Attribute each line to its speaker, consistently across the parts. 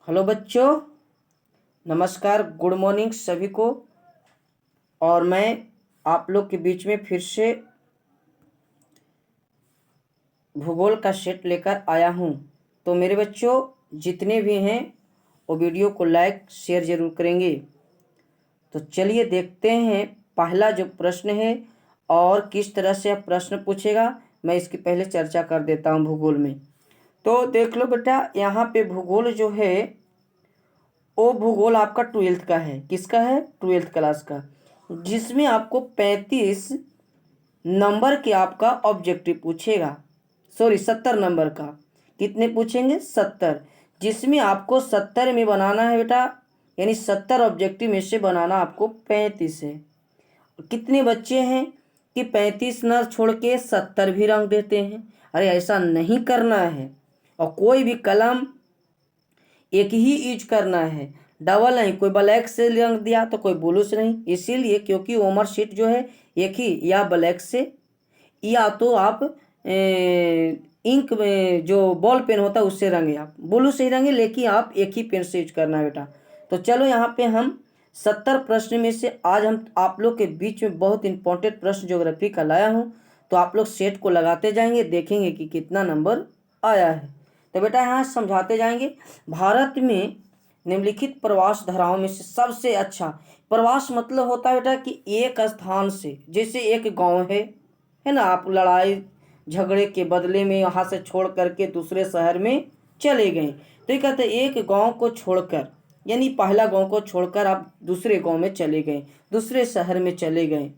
Speaker 1: Hello बच्चों, नमस्कार, good morning सभी को। और मैं आप लोग के बीच में फिर से भूगोल का सेट लेकर आया हूँ। तो मेरे बच्चों जितने भी हैं वो वीडियो को लाइक शेयर ज़रूर करेंगे। तो चलिए देखते हैं पहला जो प्रश्न है और किस तरह से यह प्रश्न पूछेगा। मैं इसकी पहले चर्चा कर देता हूँ भूगोल में। तो देख लो बेटा, यहाँ पे भूगोल जो है वो भूगोल आपका 12th का है। किसका है? 12th क्लास का, जिसमें आपको 35 नंबर के आपका ऑब्जेक्टिव पूछेगा। सॉरी, 70 नंबर का। कितने पूछेंगे? 70, जिसमें आपको 70 में बनाना है बेटा, यानी 70 ऑब्जेक्टिव में से बनाना आपको 35 है। कितने बच्चे हैं कि 35 न छोड़ के 70 भी रंग देते हैं? अरे ऐसा नहीं करना है। और कोई भी कलम एक ही यूज करना है, डबल नहीं। कोई ब्लैक से रंग दिया तो कोई ब्लू से नहीं, इसीलिए क्योंकि ओमर शीट जो है एक ही, या ब्लैक से, या तो आप इंक में जो बॉल पेन होता है उससे रंगे, आप ब्लू से ही रंगे, लेकिन आप एक ही पेन से यूज करना है बेटा। तो चलो यहाँ पे हम 70 प्रश्न में से आज हम आप लोग के बीच में बहुत इंपॉर्टेंट प्रश्न ज्योग्राफी का लाया हूँ। तो आप लोग सेट को लगाते जाएंगे, देखेंगे कि कितना नंबर आया है। तो बेटा यहाँ समझाते जाएंगे। भारत में निम्नलिखित प्रवास धाराओं में से सबसे अच्छा, प्रवास मतलब होता है बेटा कि एक स्थान से, जैसे एक गांव है ना, आप लड़ाई झगड़े के बदले में यहाँ से छोड़ करके दूसरे शहर में चले गए। तो ये कहते हैं एक गांव को छोड़कर, यानी पहला गांव को छोड़कर आप दूसरे गांव में चले गए, दूसरे शहर में चले गए।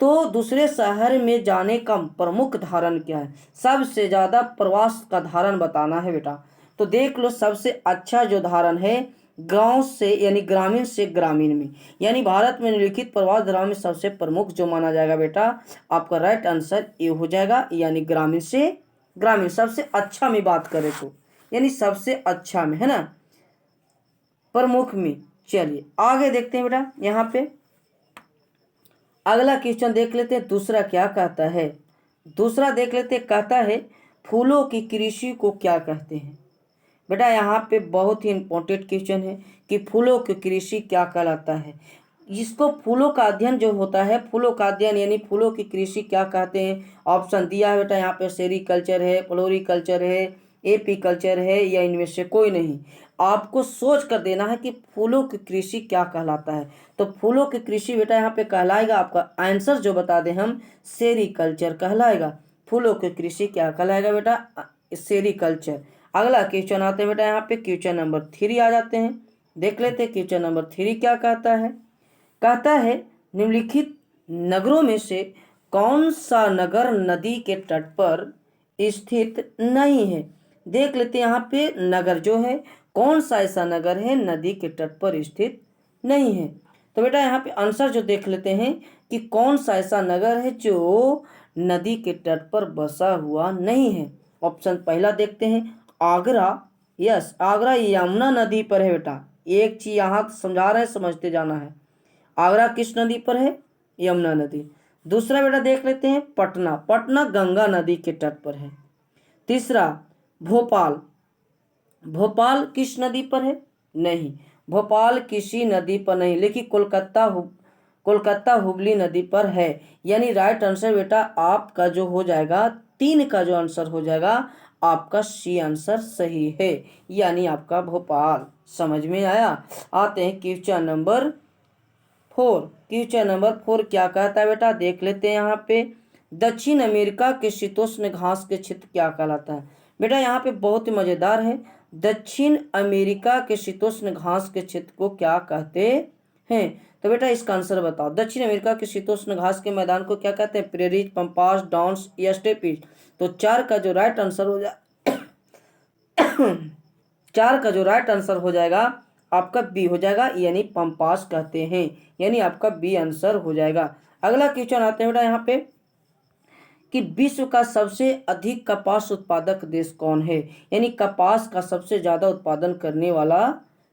Speaker 1: तो दूसरे शहर में जाने का प्रमुख धारण क्या है? सबसे ज़्यादा प्रवास का धारण बताना है बेटा। तो देख लो, सबसे अच्छा जो धारण है गांव से, यानी ग्रामीण से ग्रामीण में, यानी भारत में निम्नलिखित प्रवास धाराओं में सबसे प्रमुख जो माना जाएगा बेटा, आपका राइट आंसर ये हो जाएगा, यानी ग्रामीण से ग्रामीण। सबसे अच्छा में बात करें तो, यानी सबसे अच्छा में, है ना, प्रमुख में। चलिए आगे देखते हैं बेटा। यहाँ पे अगला क्वेश्चन देख लेते हैं, दूसरा क्या कहता है। दूसरा देख लेते हैं, कहता है फूलों की कृषि को क्या कहते हैं। बेटा यहाँ पे बहुत ही इंपॉर्टेंट क्वेश्चन है कि फूलों की कृषि क्या कहलाता है। इसको फूलों का अध्ययन जो होता है, फूलों का अध्ययन यानी फूलों की कृषि क्या कहते हैं। ऑप्शन दिया है बेटा यहाँ पे, सेरीकल्चर है, फ्लोरिकल्चर है, एपीकल्चर है, या इनमें से कोई नहीं। आपको सोच कर देना है कि फूलों की कृषि क्या कहलाता है। तो फूलों की कृषि बेटा यहाँ पे कहलाएगा, आपका आंसर जो बता दें हम, सेरीकल्चर कहलाएगा। फूलों की कृषि क्या कहलाएगा बेटा? सेरीकल्चर। अगला क्वेश्चन आते हैं बेटा, यहाँ पे क्वेश्चन नंबर 3 आ जाते हैं। देख लेते हैं क्वेश्चन नंबर 3 क्या कहता है। कहता है निम्नलिखित नगरों में से कौन सा नगर नदी के तट पर स्थित नहीं है। देख लेते हैं यहाँ पे नगर जो है, कौन सा ऐसा नगर है नदी के तट पर स्थित नहीं है। तो बेटा यहाँ पे आंसर जो देख लेते हैं कि कौन सा ऐसा नगर है जो नदी के तट पर बसा हुआ नहीं है। ऑप्शन पहला देखते हैं, आगरा। यस, आगरा यमुना नदी पर है बेटा। एक चीज यहाँ समझा रहे हैं, समझते जाना है। आगरा किस नदी पर है? यमुना नदी। दूसरा बेटा देख लेते हैं, पटना। पटना गंगा नदी के तट पर है। तीसरा भोपाल। भोपाल किस नदी पर है? नहीं, भोपाल किसी नदी पर नहीं, लेकिन कोलकाता हुबली नदी पर है। यानी राइट आंसर बेटा आपका जो हो जाएगा, 3 का जो आंसर हो जाएगा आपका सी आंसर सही है, यानी आपका भोपाल। समझ में आया? आते हैं क्वेश्चन नंबर 4। क्वेश्चन नंबर 4 क्या कहता है बेटा, देख लेते हैं यहाँ पे। दक्षिण अमेरिका के शीतोष्ण घास के क्षेत्र क्या कहलाता है। बेटा यहाँ पे बहुत ही मजेदार है, दक्षिण अमेरिका के शीतोष्ण घास के क्षेत्र को क्या कहते हैं। तो बेटा इसका आंसर बताओ, दक्षिण अमेरिका के शीतोष्ण घास के मैदान को क्या कहते हैं? प्रेरीज, पंपास, डाउन्स या स्टेपीज। तो 4 का जो राइट आंसर हो जाए 4 का जो राइट आंसर हो जाएगा आपका बी हो जाएगा, यानी पंपास कहते हैं, यानी आपका बी आंसर हो जाएगा। अगला क्वेश्चन आते हैं बेटा यहाँ पे कि विश्व का सबसे अधिक कपास उत्पादक देश कौन है, यानी कपास का सबसे ज्यादा उत्पादन करने वाला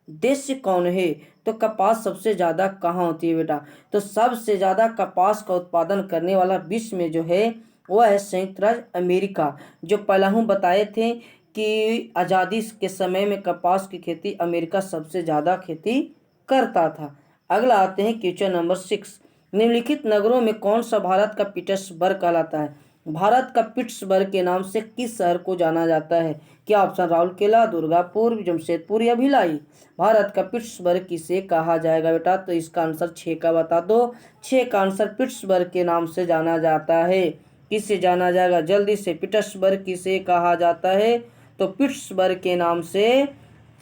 Speaker 1: देश कौन है। तो कपास सबसे ज्यादा कहाँ होती है बेटा? तो सबसे ज्यादा कपास का उत्पादन करने वाला विश्व में जो है वह है संयुक्त राज्य अमेरिका। जो पहला हूँ बताए थे की आज़ादी के समय में कपास की खेती अमेरिका सबसे ज़्यादा खेती करता था। अगला आते हैं क्वेश्चन नंबर 6। निम्नलिखित नगरों में कौन सा भारत का पीटर्सबर्ग कहलाता है? भारत का पिट्सबर्ग के नाम से किस शहर को जाना जाता है? क्या ऑप्शन राउरकेला, दुर्गापुर, जमशेदपुर या भिलाई? भारत का पिट्सबर्ग किसे कहा जाएगा बेटा? तो इसका आंसर 6 का बता दो। 6 का आंसर पिट्सबर्ग के नाम से जाना जाता है। किससे जाना जाएगा? जल्दी से। पिट्सबर्ग किसे कहा जाता है? तो पिट्सबर्ग के नाम से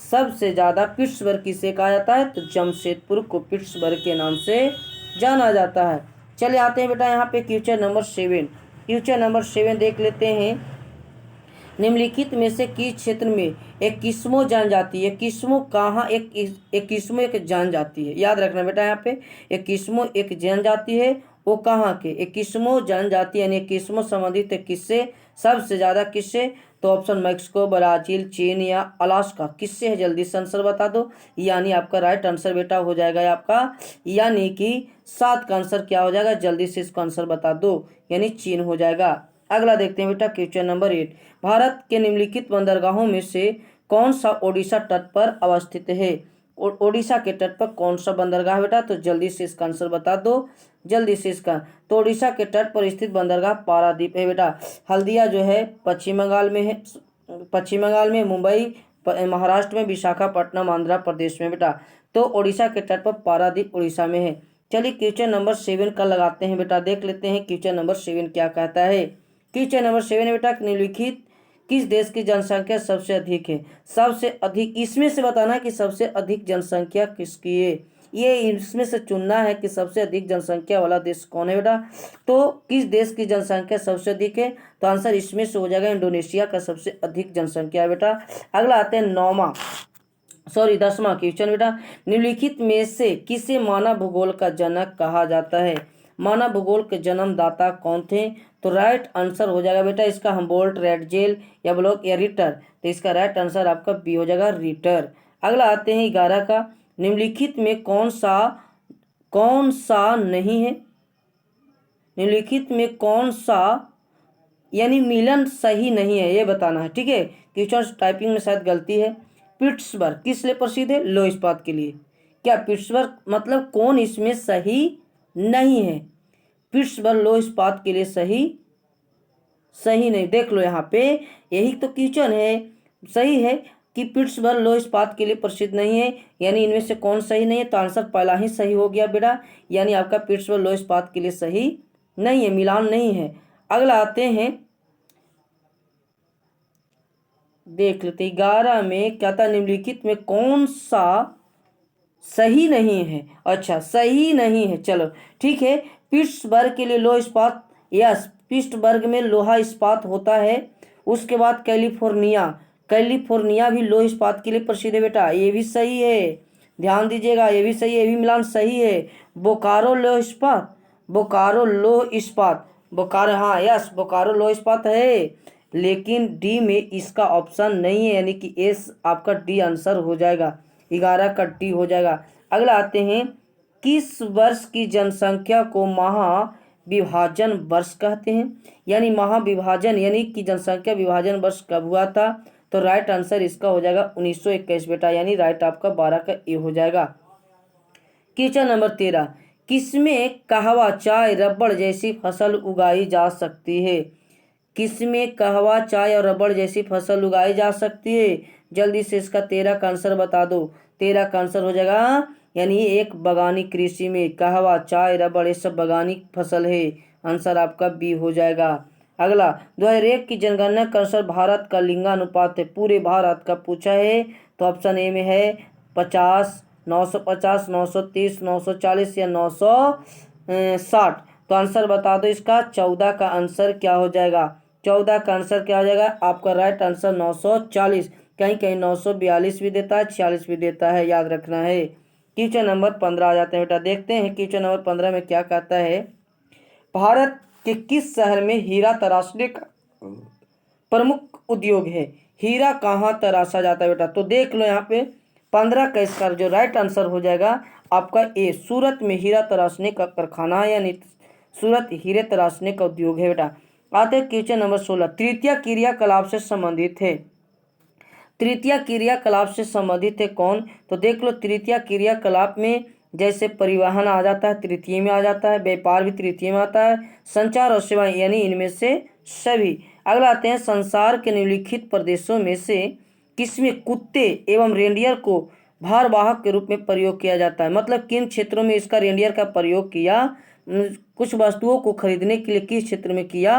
Speaker 1: सबसे ज़्यादा पिट्सबर्ग किसे कहा जाता है? तो जमशेदपुर को पिट्सबर्ग के नाम से जाना जाता है। चलिए आते हैं बेटा यहाँ पे क्वेश्चन नंबर 7। क्वेश्चन नंबर 7 देख लेते हैं। निम्नलिखित में से किस क्षेत्र में एक किस्मो जनजाति है? किस्मो कहाँ एक किस्मो एक जनजाति है, याद रखना बेटा। यहाँ पे एक किस्मो एक जनजाति है, वो कहाँ के? एक किस्मो जनजाति यानी किस्मो संबंधित है किससे? सबसे ज़्यादा किससे? तो ऑप्शन मैक्सिको, ब्राज़ील, चीन या अलास्का, किससे है? जल्दी से आंसर बता दो। यानी आपका राइट आंसर बेटा हो जाएगा आपका, यानी कि 7 का आंसर क्या हो जाएगा? जल्दी से इसको आंसर बता दो, यानी चीन हो जाएगा। अगला देखते हैं बेटा क्वेश्चन नंबर 8। भारत के निम्नलिखित बंदरगाहों में से कौन सा ओडिशा तट पर अवस्थित है? ओडिशा के तट पर कौन सा बंदरगाह बेटा? तो जल्दी से इसका आंसर बता दो, जल्दी से इसका। तो ओडिशा के तट पर स्थित बंदरगाह पारादीप है बेटा। हल्दिया जो है पश्चिम बंगाल में है, पश्चिम बंगाल में, मुंबई महाराष्ट्र में, विशाखापट्टनम आंध्र प्रदेश में बेटा। तो ओडिशा के तट पर पारादीप उड़ीसा में है। चलिए क्वेश्चन नंबर 7 का लगाते हैं बेटा, देख लेते हैं क्वेश्चन नंबर 7 क्या कहता है। क्वेश्चन नंबर 7 बेटा, निम्नलिखित किस देश की जनसंख्या सबसे अधिक है? सबसे अधिक, इसमें से बताना कि सबसे अधिक जनसंख्या किसकी है। ये इसमें से चुनना है कि सबसे अधिक जनसंख्या वाला देश कौन है बेटा। तो किस देश की जनसंख्या सबसे अधिक है? तो आंसर इसमें से हो जाएगा इंडोनेशिया का सबसे अधिक जनसंख्या है बेटा। अगला आते हैं 10वां क्वेश्चन बेटा। निम्नलिखित में से किसे मानव भूगोल का जनक कहा जाता है? मानव भूगोल के जन्मदाता कौन थे? तो राइट आंसर हो जाएगा बेटा इसका हम्बोल्ट, रेडजेल या ब्लॉक या रिटर। तो इसका राइट आंसर आपका बी हो जाएगा, रिटर। अगला आते हैं 11 का। निम्नलिखित में कौन सा नहीं है? निम्नलिखित में कौन सा यानी मिलन सही नहीं है, ये बताना है, ठीक है। क्वेश्चन टाइपिंग में शायद गलती है। पिट्सबर्ग किस लिए प्रसिद्ध है? लौह इस्पात के लिए। क्या पिट्सबर्ग मतलब कौन इसमें सही नहीं है? पिट्सबर्ग लौह इस्पात के लिए सही नहीं। देख लो यहाँ पे, यही तो क्वेश्चन है। सही है कि पिट्सबर्ग लौह इस्पात के लिए प्रसिद्ध नहीं है, यानी इनमें से कौन सही नहीं है? तो आंसर पहला ही सही हो गया बेटा, यानी आपका पिट्सबर्ग लौह इस्पात के लिए सही नहीं है, मिलान नहीं है। अगला आते हैं, देख लेते 11 में क्या था? निम्नलिखित में कौन सा सही नहीं है? अच्छा, सही नहीं है, चलो ठीक है। पिट्सबर्ग के लिए लौह इस्पात, यस, पिट्सबर्ग में लोहा इस्पात होता है। उसके बाद कैलिफोर्निया भी लौह इस्पात के लिए प्रसिद्ध है बेटा, ये भी सही है, ध्यान दीजिएगा, ये भी सही है, ये भी मिलान सही है। बोकारो लौह इस्पात, बोकारो, हाँ यस, बोकारो लौह इस्पात है, लेकिन डी में इसका ऑप्शन नहीं है, यानी कि एस आपका डी आंसर हो जाएगा, 11 का डी हो जाएगा। अगला आते हैं, किस वर्ष की जनसंख्या को महाविभाजन वर्ष कहते हैं? यानी महाविभाजन यानी कि जनसंख्या विभाजन वर्ष कब हुआ था? तो राइट आंसर इसका हो जाएगा 1921 बेटा, यानी राइट आपका 12 का ए हो जाएगा। क्वेश्चन नंबर 13, किसमें कहवा, चाय, रबड़ जैसी फसल उगाई जा सकती है? किसमें कहवा, चाय और रबड़ जैसी फसल उगाई जा सकती है? जल्दी से इसका 13 का आंसर बता दो। 13 का आंसर हो जाएगा, यानी एक बगानी कृषि में कहवा, चाय, रबड़ ये सब बगानी फसल है, आंसर आपका बी हो जाएगा। अगला, 2001 की जनगणना के अनुसार भारत का लिंगानुपात है, पूरे भारत का पूछा है, तो ऑप्शन ए में है 50, 950, 930, 940 या 960। तो आंसर बता दो इसका। 14 का आंसर क्या हो जाएगा? 14 का आंसर क्या हो जाएगा आपका? Right answer 940। कहीं कहीं 942 भी देता है, 46 भी देता है, याद रखना है। क्वेश्चन नंबर 15 आ जाते हैं बेटा, देखते हैं क्वेश्चन नंबर 15 में क्या कहता है। भारत के किस शहर में हीरा तराशने का प्रमुख उद्योग है? हीरा कहाँ तराशा जाता है बेटा? तो देख लो यहाँ पे 15 का इसका जो राइट आंसर हो जाएगा आपका ए, सूरत में हीरा तराशने का कारखाना है, यानी सूरत हीरे तराशने का उद्योग है बेटा। आते हैं क्वेश्चन नंबर 16, तृतीय क्रियाकलाप से संबंधित है। तृतीय क्रियाकलाप से संबंधित है कौन? तो देख लो, तृतीय क्रियाकलाप में जैसे परिवहन आ जाता है, तृतीय में आ जाता है, व्यापार भी तृतीय में आता है, संचार और सेवाएं यानी इनमें से सभी। अगला आते हैं, संसार के निम्नलिखित प्रदेशों में से किसमें कुत्ते एवं रेंडियर को भारवाहक के रूप में प्रयोग किया जाता है? मतलब किन क्षेत्रों में इसका रेंडियर का प्रयोग किया, कुछ वस्तुओं को खरीदने के लिए किस क्षेत्र में किया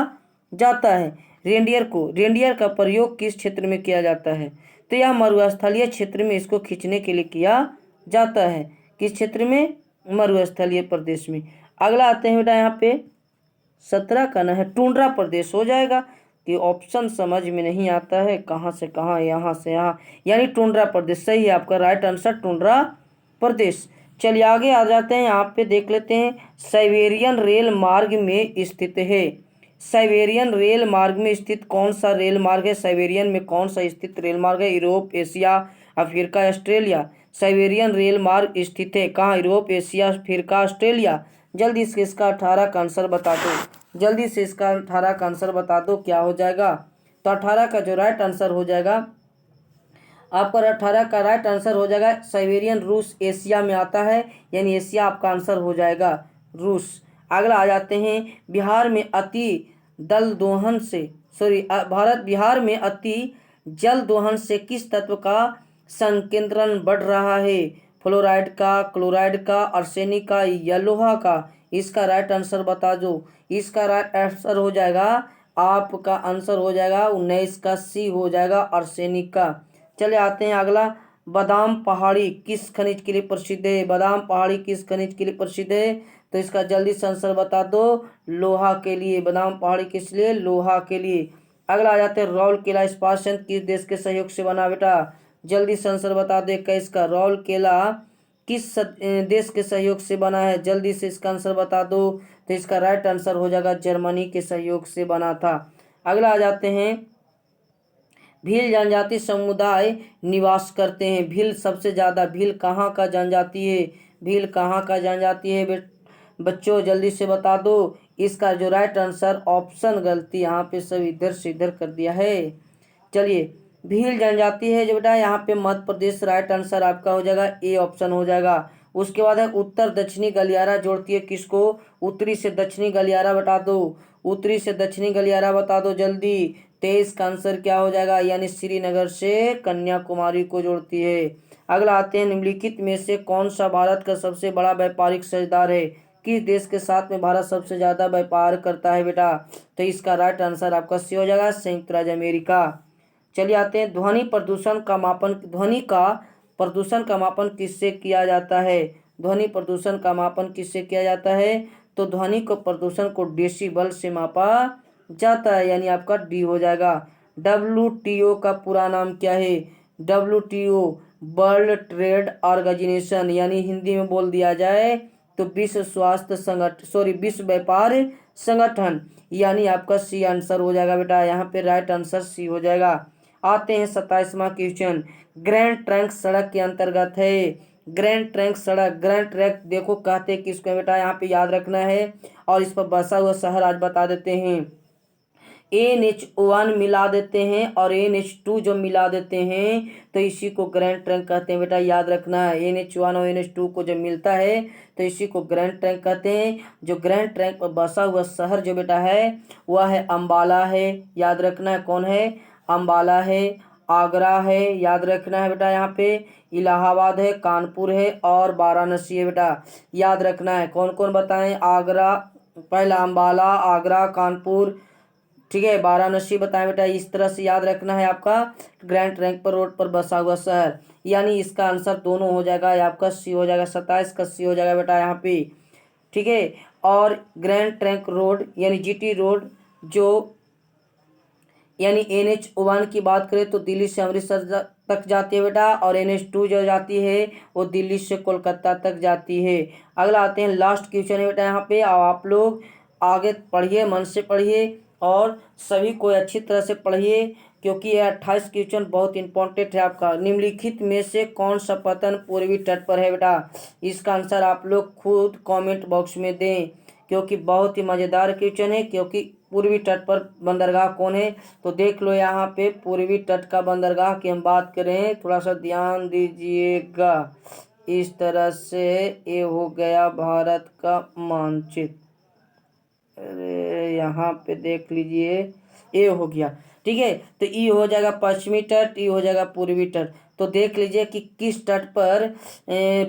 Speaker 1: जाता है? रेंडियर का प्रयोग किस क्षेत्र में किया जाता है? तो यह मरुस्थलीय क्षेत्र में इसको खींचने के लिए किया जाता है। किस क्षेत्र में? मरुस्थलीय प्रदेश में। अगला आते हैं बेटा यहाँ पे 17 का न है टुंड्रा प्रदेश हो जाएगा। कि ऑप्शन समझ में नहीं आता है, कहाँ से कहाँ, यहाँ से यहाँ, यानी टुंड्रा प्रदेश सही है आपका राइट आंसर, टुंड्रा प्रदेश। चलिए आगे आ जाते हैं, यहाँ पे देख लेते हैं, साइबेरियन रेल मार्ग में स्थित है। साइबेरियन रेल मार्ग में स्थित कौन सा रेल मार्ग है? साइबेरियन में कौन सा स्थित रेल मार्ग है? Europe, Asia, Africa, Australia. Siberian rail मार्ग स्थित है कहाँ? Europe, Asia, Africa, Australia. जल्दी से इसका 18 का आंसर बता दो, जल्दी से इसका 18 का आंसर बता दो, क्या हो जाएगा? तो 18 का जो राइट आंसर हो जाएगा आपका, 18 का राइट आंसर हो जाएगा साइबेरियन रूस एशिया में आता है, यानी एशिया आपका आंसर हो जाएगा, रूस। अगला आ जाते हैं, बिहार में अति दल दोहन से बिहार में अति जल दोहन से किस तत्व का संकेंद्रण बढ़ रहा है? फ्लोराइड का, क्लोराइड का, आर्सेनिक का या लोहा का? इसका राइट आंसर बता दो। इसका राइट आंसर हो जाएगा, आपका आंसर हो जाएगा 19 का सी हो जाएगा, आर्सेनिक का। चले आते हैं अगला, बादाम पहाड़ी किस खनिज के लिए प्रसिद्ध है? बादाम पहाड़ी किस खनिज के लिए प्रसिद्ध है? तो इसका जल्दी से आंसर बता दो, लोहा के लिए। बादाम पहाड़ी किस लिए? लोहा के लिए। अगला आ जाते हैं, राउल केला इस्पात संयंत्र किस देश के सहयोग से बना? बेटा जल्दी से आंसर बता दे, इसका राउल केला किस देश के सहयोग से बना है? जल्दी से इसका आंसर बता दो। तो इसका राइट आंसर हो जाएगा, जर्मनी के सहयोग से बना था। अगला आ जाते हैं, भील जनजाति समुदाय निवास करते हैं। भील सबसे ज़्यादा, भील कहाँ का जनजाति है? भील कहाँ का जनजाति है बच्चों? जल्दी से बता दो। इसका जो राइट आंसर, ऑप्शन गलती यहाँ पे सब इधर से इधर कर दिया है। चलिए, भील जनजाति है जो बेटा यहाँ पे मध्य प्रदेश, राइट आंसर आपका हो जाएगा ए ऑप्शन हो जाएगा। उसके बाद है, उत्तर दक्षिणी गलियारा जोड़ती है किसको? उत्तरी से दक्षिणी गलियारा बता दो, उत्तरी से दक्षिणी गलियारा बता दो जल्दी। 23 का आंसर क्या हो जाएगा? यानी श्रीनगर से कन्याकुमारी को जोड़ती है। अगला आते हैं, निम्नलिखित में से कौन सा भारत का सबसे बड़ा व्यापारिक साझेदार है? किस देश के साथ में भारत सबसे ज्यादा व्यापार करता है बेटा? तो इसका राइट आंसर आपका सी हो जाएगा, संयुक्त राज्य अमेरिका। चलिए आते हैं, ध्वनि का प्रदूषण का मापन किससे किया जाता है? ध्वनि प्रदूषण का मापन किससे किया जाता है? तो ध्वनि को प्रदूषण को डेसिबल से मापा जाता है, यानी आपका डी हो जाएगा। WTO का पूरा नाम क्या है? WTO वर्ल्ड ट्रेड ऑर्गेनाइजेशन, यानी हिंदी में बोल दिया जाए तो विश्व व्यापार संगठन, यानी आपका सी आंसर हो जाएगा बेटा, यहाँ पे राइट आंसर सी हो जाएगा। आते हैं 27वां क्वेश्चन, ग्रैंड ट्रंक सड़क के अंतर्गत है। ग्रैंड ट्रंक सड़क, ग्रैंड ट्रंक देखो कहते हैं किसको बेटा, यहाँ पे याद रखना है। और इस पर बसा हुआ शहर आज बता देते हैं, NH1 मिला देते हैं और NH2 जो मिला देते हैं तो इसी को ग्रैंड ट्रंक कहते हैं बेटा, याद रखना है। NH1 और NH2 को जब मिलता है तो इसी को ग्रैंड ट्रंक कहते हैं। जो ग्रैंड ट्रंक पर बसा हुआ शहर जो बेटा है वह है अम्बाला है, याद रखना है। कौन है? अम्बाला है, आगरा है, याद रखना है बेटा। यहाँ पे इलाहाबाद है, कानपुर है और वाराणसी है बेटा, याद रखना है। कौन कौन बताएं? आगरा, पहला अम्बाला, आगरा, कानपुर, ठीक है, वाराणसी बताएं बेटा। इस तरह से याद रखना है आपका ग्रैंड ट्रंक पर रोड पर बसा हुआ शहर, यानी इसका आंसर दोनों हो जाएगा, आपका सी हो जाएगा, 27 का सी हो जाएगा बेटा यहाँ पे, ठीक है। और ग्रैंड ट्रंक रोड यानी GT रोड जो यानी NH1 की बात करें तो दिल्ली से अमृतसर तक जाती है बेटा, और NH2 जो जाती है वो दिल्ली से कोलकाता तक जाती है। अगला आते हैं, लास्ट क्वेश्चन है बेटा यहाँ पे, आप लोग आगे पढ़िए, मन से पढ़िए और सभी को अच्छी तरह से पढ़िए क्योंकि यह 28 क्वेश्चन बहुत इंपॉर्टेंट है आपका। निम्नलिखित में से कौन सा पतन पूर्वी तट पर है बेटा? इसका आंसर आप लोग खुद कमेंट बॉक्स में दें क्योंकि बहुत ही मज़ेदार क्वेश्चन है, क्योंकि पूर्वी तट पर बंदरगाह कौन है? तो देख लो यहाँ पे पूर्वी तट का बंदरगाह की हम बात करें, थोड़ा सा ध्यान दीजिएगा। इस तरह से ये हो गया भारत का मानचित्र। अरे यहाँ पे देख लीजिए, ये हो गया। ठीक है, तो ये हो जाएगा पश्चिमी तट, ये हो जाएगा पूर्वी तट। तो देख लीजिए कि किस तट पर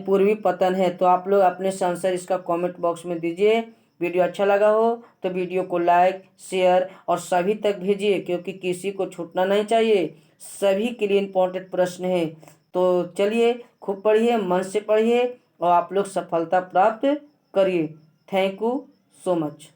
Speaker 1: पूर्वी पतन है। तो आप लोग अपने आंसर इसका कमेंट बॉक्स में दीजिए। वीडियो अच्छा लगा हो तो वीडियो को लाइक शेयर और सभी तक भेजिए, क्योंकि किसी को छूटना नहीं चाहिए। सभी के लिए इम्पोर्टेंट प्रश्न है। तो चलिए खूब पढ़िए, मन से पढ़िए और आप लोग सफलता प्राप्त करिए। Thank you so much.